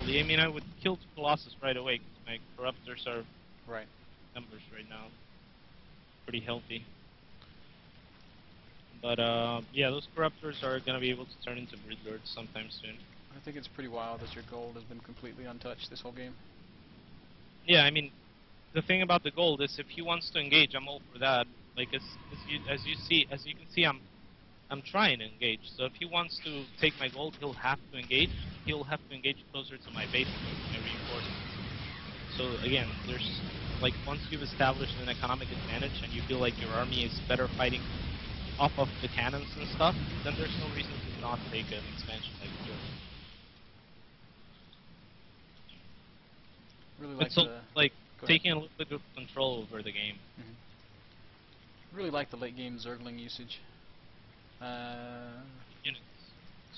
I mean, I would kill 2 Colossus right away because my Corruptors are Right. numbers right now. Pretty healthy. But yeah, those Corruptors are gonna be able to turn into Broodlords sometime soon. I think it's pretty wild that your gold has been completely untouched this whole game. Yeah, I mean, the thing about the gold is if he wants to engage, I'm all for that. Like as you can see, I'm trying to engage. So if he wants to take my gold, he'll have to engage. He'll have to engage closer to my base, my reinforcements. So again, there's like once you've established an economic advantage and you feel like your army is better fighting off of the cannons and stuff, then there's no reason to not take an expansion like this. Really like It's so, the like go taking ahead. a little bit of control over the game. Really like the late game Zergling usage. Units.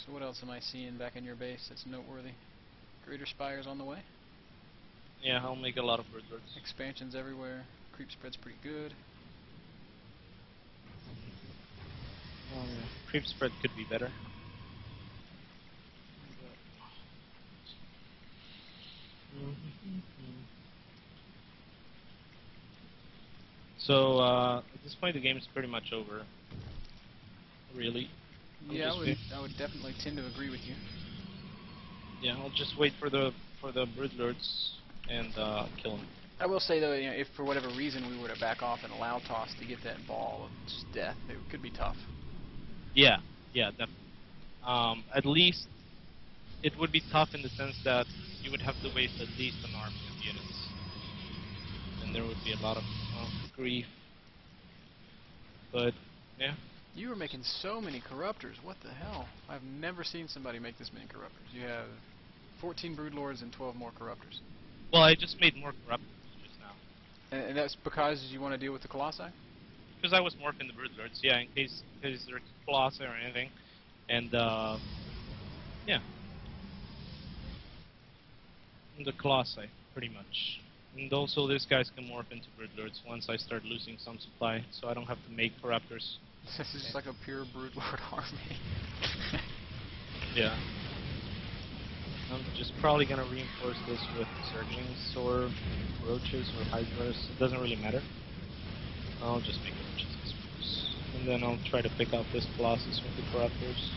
So what else am I seeing back in your base that's noteworthy? Greater Spires on the way. Yeah, I'll make a lot of Broodlords. Expansions everywhere. Creep spread's pretty good. Creep spread could be better. So at this point, the game is pretty much over. Really. Yeah, I would definitely tend to agree with you. Yeah, I'll just wait for the Broodlords and kill them. I will say though, you know, if for whatever reason we were to back off and allow Toss to get that ball of just death, it could be tough. Yeah, yeah, definitely. At least it would be tough in the sense that you would have to waste at least an army of units, and there would be a lot of grief. But yeah. You were making so many Corruptors. What the hell? I've never seen somebody make this many Corruptors. You have 14 Broodlords and 12 more Corruptors. Well, I just made more Corruptors just now. And that's because you want to deal with the Colossi? Because I was morphing the Broodlords, yeah, in case there's Colossi or anything. And, yeah. And the Colossi, pretty much. And also, these guys can morph into Broodlords once I start losing some supply, so I don't have to make Corruptors. This is just like a pure Broodlord army. Yeah. I'm just probably going to reinforce this with Zerglings or Roaches or Hydras. It doesn't really matter. I'll just make Roaches, I suppose. And then I'll try to pick out this Colossus with the Corruptors.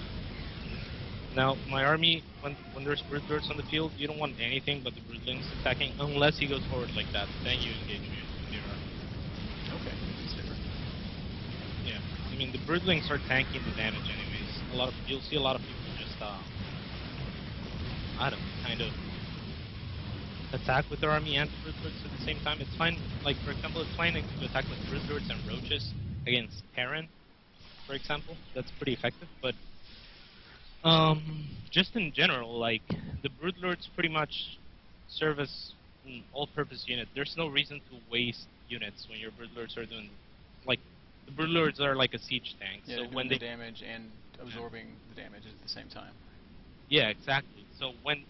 Now, my army, when there's Broodlords on the field, you don't want anything but the Broodlings attacking, unless he goes forward like that. Then you engage with your army. Okay, that's different. Yeah. I mean, the Broodlings are tanking the damage anyways. You'll see a lot of people just, I don't know, kind of attack with their army and Broodlords at the same time. It's fine, like, for example, it's fine to attack with Broodlords and Roaches against Terran, for example. That's pretty effective, but just in general, like, the Broodlords pretty much serve as an all-purpose unit. There's no reason to waste units when your Broodlords are doing, like, the Broodlords are like a siege tank. Yeah, so doing when the they damage and absorbing the damage at the same time. Yeah, exactly. So when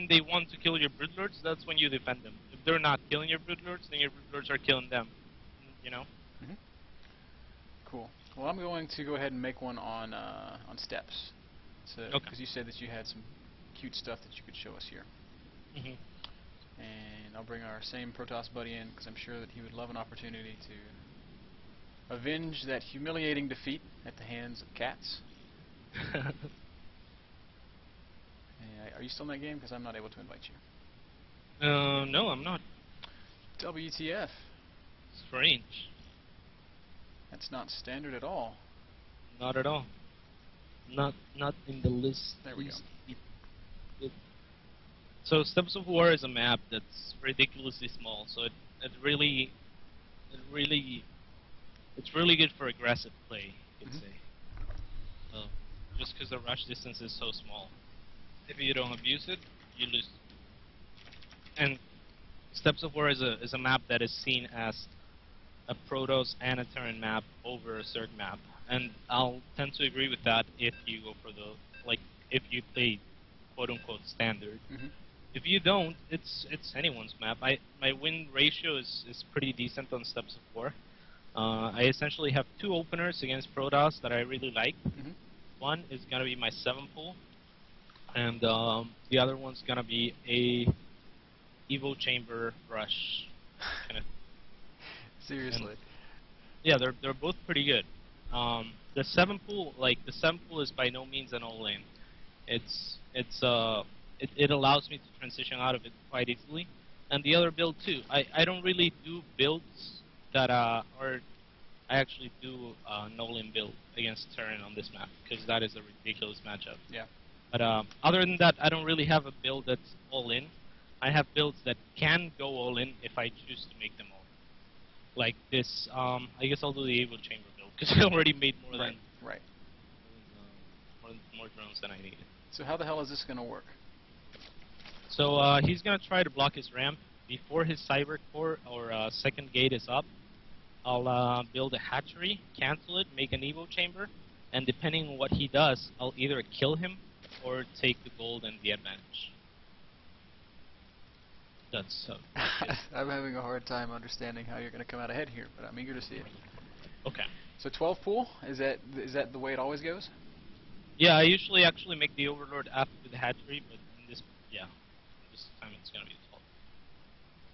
they want to kill your Broodlords, that's when you defend them. If they're not killing your Broodlords, then your Broodlords are killing them. You know? Mm-hmm. Cool. Well, I'm going to go ahead and make one on steps. Because you said that you had some cute stuff that you could show us here. Mm-hmm. And I'll bring our same Protoss buddy in, because I'm sure that he would love an opportunity to avenge that humiliating defeat at the hands of Catz. Are you still in that game? Because I'm not able to invite you. No, I'm not. WTF. Strange. That's not standard at all. Not at all. Not in the list. There we go. So Steps of War is a map that's ridiculously small. So it's really good for aggressive play, you could say. Just because the rush distance is so small. If you don't abuse it, you lose. And Steps of War is a map that is seen as a Protoss and a Terran map over a Zerg map. And I'll tend to agree with that if you go for if you play quote-unquote standard. Mm-hmm. If you don't, it's anyone's map. My win ratio is pretty decent on Steps of War. I essentially have 2 openers against Protoss that I really like. Mm-hmm. One is going to be my 7 pool. and the other one's gonna be a Evo Chamber Rush. Kind of. And Seriously. yeah, they're both pretty good. The seven pool is by no means an all in. It allows me to transition out of it quite easily. And the other build too. I don't really do builds that or I actually do Nolan build against Terran on this map because that is a ridiculous matchup. Yeah. But other than that, I don't really have a build that's all in. I have builds that can go all in if I choose to make them all in. Like this, I guess I'll do the Evo Chamber build because I already made more Right. than Right. more drones than I needed. So how the hell is this going to work? So he's gonna try to block his ramp before his cyber core or second gate is up. I'll build a hatchery, cancel it, make an Evo chamber, and depending on what he does, I'll either kill him or take the gold and the advantage. That's I'm having a hard time understanding how you're going to come out ahead here, but I'm eager to see it. okay. So 12 pool, is that the way it always goes? Yeah, I usually actually make the Overlord after the hatchery, but in this, this time it's gonna be 12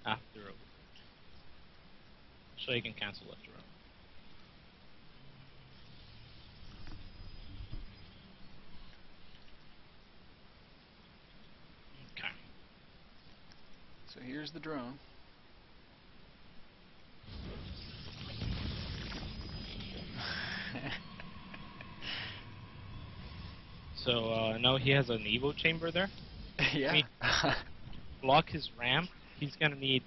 after Overlord, so you can cancel after Overlord. Okay. So here's the drone. So now he has an Evo chamber there. Yeah. I mean, block his ramp. He's gonna need.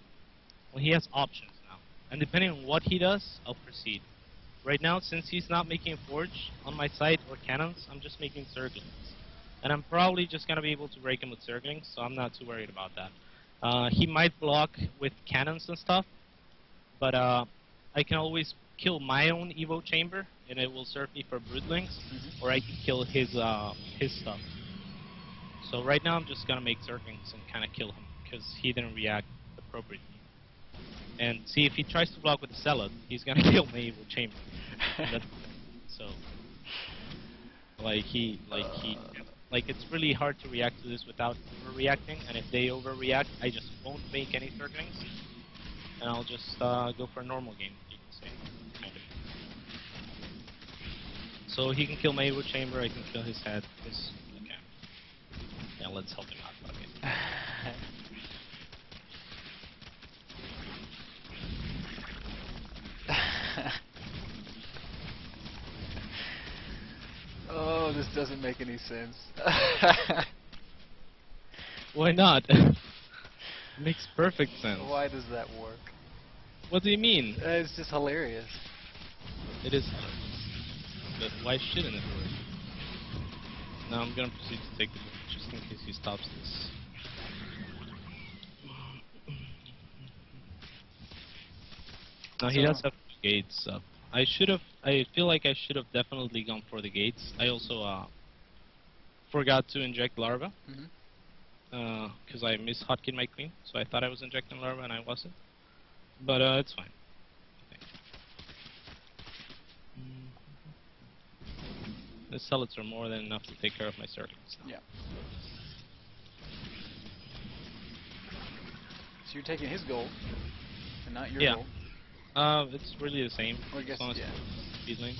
Well, he has options now, and depending on what he does, I'll proceed. Right now, since he's not making a forge on my site or cannons, I'm just making circlings, and I'm probably just gonna be able to break him with circlings, so I'm not too worried about that. He might block with cannons and stuff, but I can always kill my own Evo chamber, and it will serve me for broodlings, or I can kill his stuff. So right now I'm just gonna make circlings and kind of kill him because he didn't react appropriately. And see, if he tries to block with the Zealot, he's gonna kill my Evo chamber. That's, so like it's really hard to react to this without overreacting. And if they overreact, I just won't make any circlings, and I'll just go for a normal game. You can say, kind of. So he can kill my Evo chamber. I can kill his head. Okay. Yeah, let's help him out. Okay. Oh, this doesn't make any sense. Why not? It makes perfect sense. Why does that work? What do you mean? It's just hilarious. It is. But why shouldn't it work? Now I'm gonna proceed to take the book just in case he stops this. Now he does have gates up. I feel like I should have definitely gone for the gates. I also forgot to inject larva. Because I mis-hotkeyed my queen, so I thought I was injecting larva and I wasn't. But it's fine. The zealots are more than enough to take care of my circles. Yeah. So you're taking his gold, and not your gold. It's really the same. Well, I guess, as yeah. Speed lanes.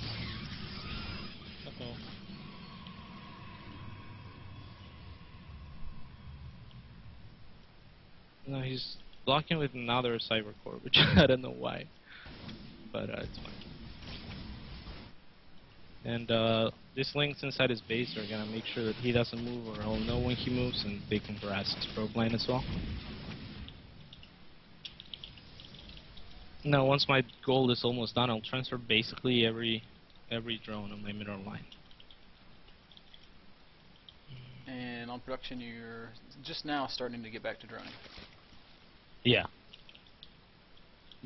Uh-oh. No, he's blocking with another cyber core, which I don't know why, but it's fine. And these links inside his base are gonna make sure that he doesn't move, or I'll know when he moves, and they can harass his probe line as well. Now, once my gold is almost done, I'll transfer basically every drone on my middle line. And on production, you're just now starting to get back to droning. Yeah.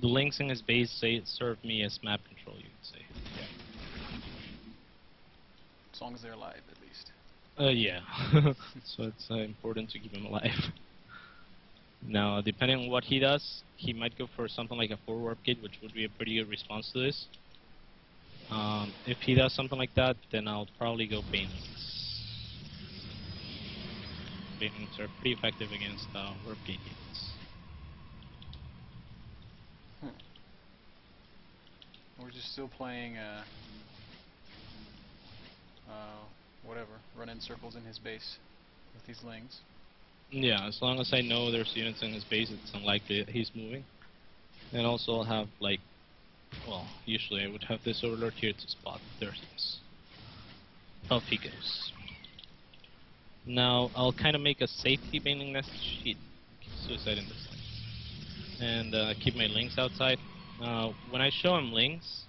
The links in his base serve me as map control, you could say. Yeah. As long as they're alive, at least. Yeah. So it's important to keep him alive. Now, depending on what he does, he might go for something like a 4-warp kit, which would be a pretty good response to this. If he does something like that, then I'll probably go pain. banelings are pretty effective against warp gate units. We're just still playing, whatever, run in circles in his base with these lings. Yeah, as long as I know there's units in his base, it's unlikely that he's moving. And also I'll have, like, well, usually I would have this overlord here to spot their things. Off he goes. Now, I'll kind of make a safety baneling nest sheet. Suicide in this thing. And keep my lings outside. When I show him lings,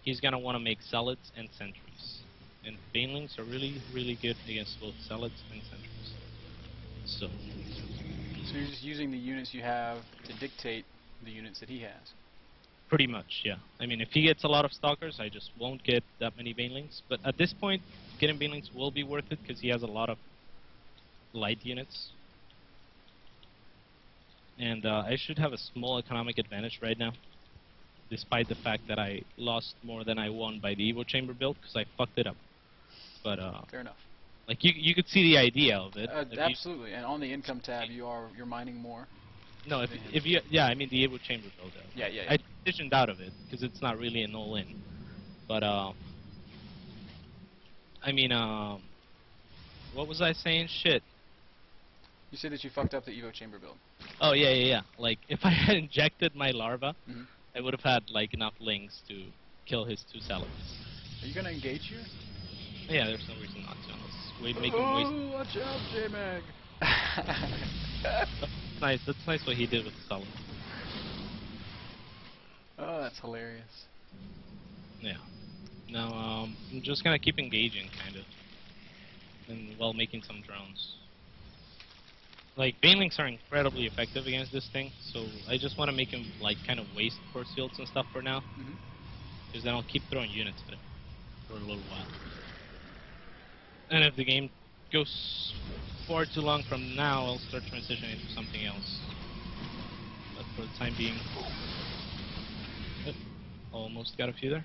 he's going to want to make zealots and sentries. And banelings are really, really good against both zealots and sentries. So you're just using the units you have to dictate the units that he has. Pretty much, yeah. I mean, if he gets a lot of stalkers, I just won't get that many banelings. But at this point, getting banelings will be worth it because he has a lot of light units. And I should have a small economic advantage right now, despite the fact that I lost more than I won by the Evo Chamber build because I fucked it up. But fair enough. Like you could see the idea of it. Absolutely, and on the income tab, you're mining more. No, if you I mean the Evo Chamber build. Yeah. I transitioned out of it because it's not really an all-in. But I mean what was I saying? Shit. You said that you fucked up the Evo Chamber build. Oh yeah. Like if I had injected my larva, I would have had like enough lings to kill his 2 zealots. Are you gonna engage here? Yeah, there's no reason not to. Unless make him waste. Watch out, J-Mag! That's nice. That's nice what he did with Sully. Oh, that's hilarious. Yeah. Now, I'm just gonna keep engaging, kind of, and while making some drones. Like banelings are incredibly effective against this thing, so I just want to make him like kind of waste force fields and stuff for now, because then I'll keep throwing units at him for a little while. And if the game goes far too long from now, I'll start transitioning to something else. But for the time being, almost got a few there.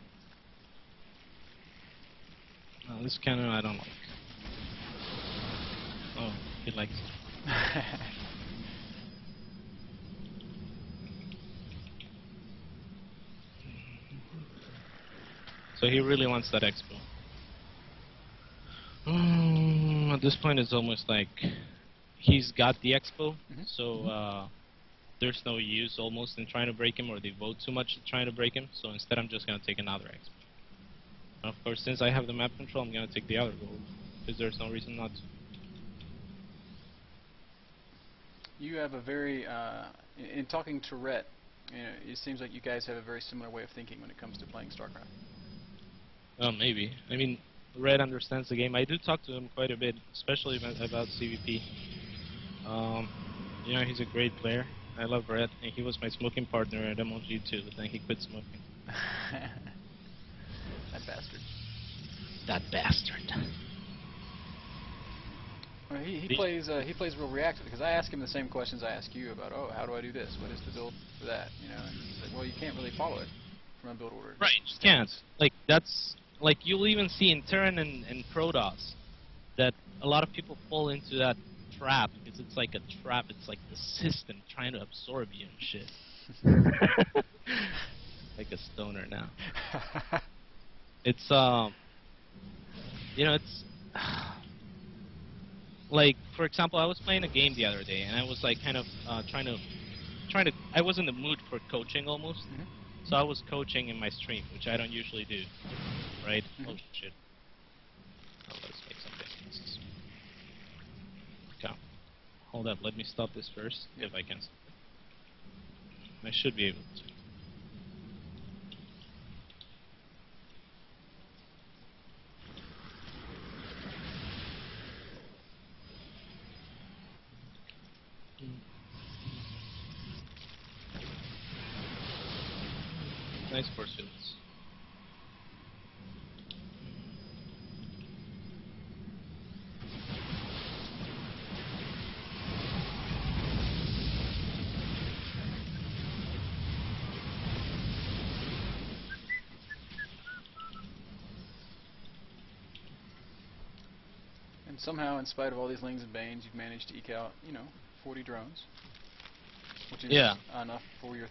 Oh, this cannon I don't like. Oh, he likes it. So he really wants that expo. At this point, it's almost like he's got the expo, so there's no use almost in trying to break him, or they vote too much in trying to break him. So instead, I'm just gonna take another expo. And of course, since I have the map control, I'm gonna take the other gold because there's no reason not to. You have a very, in talking to Rhett, you know, it seems like you guys have a very similar way of thinking when it comes to playing StarCraft. Well, maybe. I mean, Red understands the game. I do talk to him quite a bit, especially about CVP. You know, he's a great player. I love Red, and he was my smoking partner at MLG too, but then he quit smoking. That bastard. That bastard. Well, he plays real reactive, because I ask him the same questions I ask you about, oh, how do I do this? What is the build for that? You know, and he's like, well, you can't really follow it from a build order. Right, you just can't. Like, that's, like, you'll even see in Terran and Protoss that a lot of people fall into that trap, because it's like a trap, it's like the system trying to absorb you and shit. Like a stoner now. It's, you know, it's... Like, for example, I was playing a game the other day, and I was, like, kind of trying to... I was in the mood for coaching, almost. So I was coaching in my stream, which I don't usually do, right? Oh, shit. Oh, let's make some business. Okay. Hold up, let me stop this first, if I can. I should be able to. Nice force fields. And And somehow, in spite of all these Lings and Banes, you've managed to eke out, 40 drones. Which is Yeah. enough for your